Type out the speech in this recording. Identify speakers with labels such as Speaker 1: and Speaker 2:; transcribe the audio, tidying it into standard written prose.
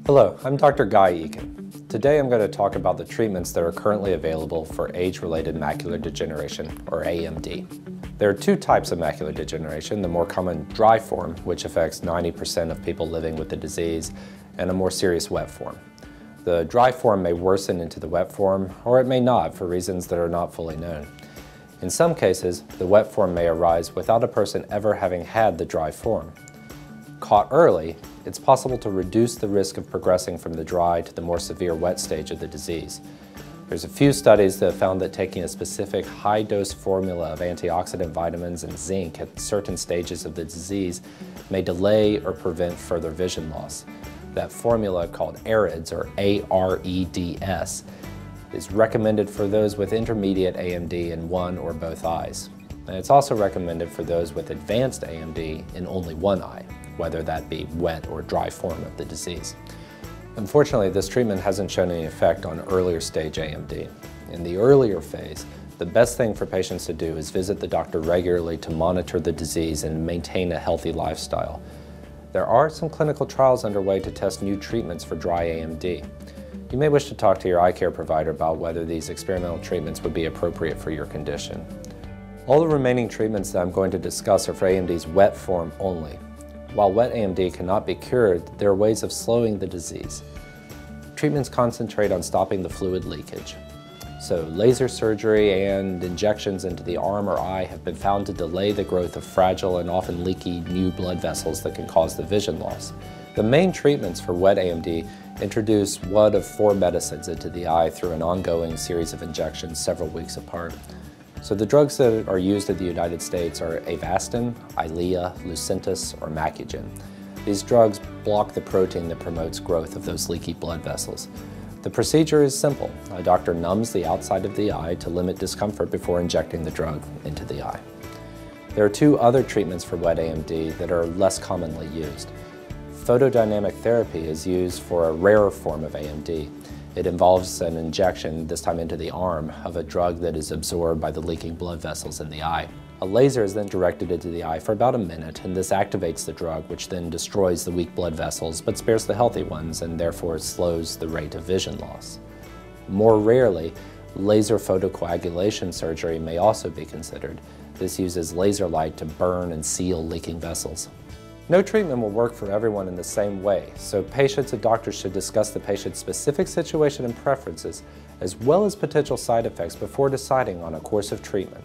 Speaker 1: Hello, I'm Dr. Guy Eakin. Today I'm going to talk about the treatments that are currently available for age-related macular degeneration, or AMD. There are two types of macular degeneration, the more common dry form, which affects 90% of people living with the disease, and a more serious wet form. The dry form may worsen into the wet form, or it may not for reasons that are not fully known. In some cases, the wet form may arise without a person ever having had the dry form. Caught early, it's possible to reduce the risk of progressing from the dry to the more severe wet stage of the disease. There's a few studies that have found that taking a specific high-dose formula of antioxidant vitamins and zinc at certain stages of the disease may delay or prevent further vision loss. That formula, called AREDS, or A-R-E-D-S, is recommended for those with intermediate AMD in one or both eyes. And it's also recommended for those with advanced AMD in only one eye, whether that be wet or dry form of the disease. Unfortunately, this treatment hasn't shown any effect on earlier stage AMD. In the earlier phase, the best thing for patients to do is visit the doctor regularly to monitor the disease and maintain a healthy lifestyle. There are some clinical trials underway to test new treatments for dry AMD. You may wish to talk to your eye care provider about whether these experimental treatments would be appropriate for your condition. All the remaining treatments that I'm going to discuss are for AMD's wet form only. While wet AMD cannot be cured, there are ways of slowing the disease. Treatments concentrate on stopping the fluid leakage. So laser surgery and injections into the arm or eye have been found to delay the growth of fragile and often leaky new blood vessels that can cause the vision loss. The main treatments for wet AMD introduce one of 4 medicines into the eye through an ongoing series of injections several weeks apart. So the drugs that are used in the United States are Avastin, Eylea, Lucentis, or Macugen. These drugs block the protein that promotes growth of those leaky blood vessels. The procedure is simple. A doctor numbs the outside of the eye to limit discomfort before injecting the drug into the eye. There are 2 other treatments for wet AMD that are less commonly used. Photodynamic therapy is used for a rarer form of AMD. It involves an injection, this time into the arm, of a drug that is absorbed by the leaking blood vessels in the eye. A laser is then directed into the eye for about a minute, and this activates the drug, which then destroys the weak blood vessels but spares the healthy ones and therefore slows the rate of vision loss. More rarely, laser photocoagulation surgery may also be considered. This uses laser light to burn and seal leaking vessels. No treatment will work for everyone in the same way, so patients and doctors should discuss the patient's specific situation and preferences, as well as potential side effects before deciding on a course of treatment.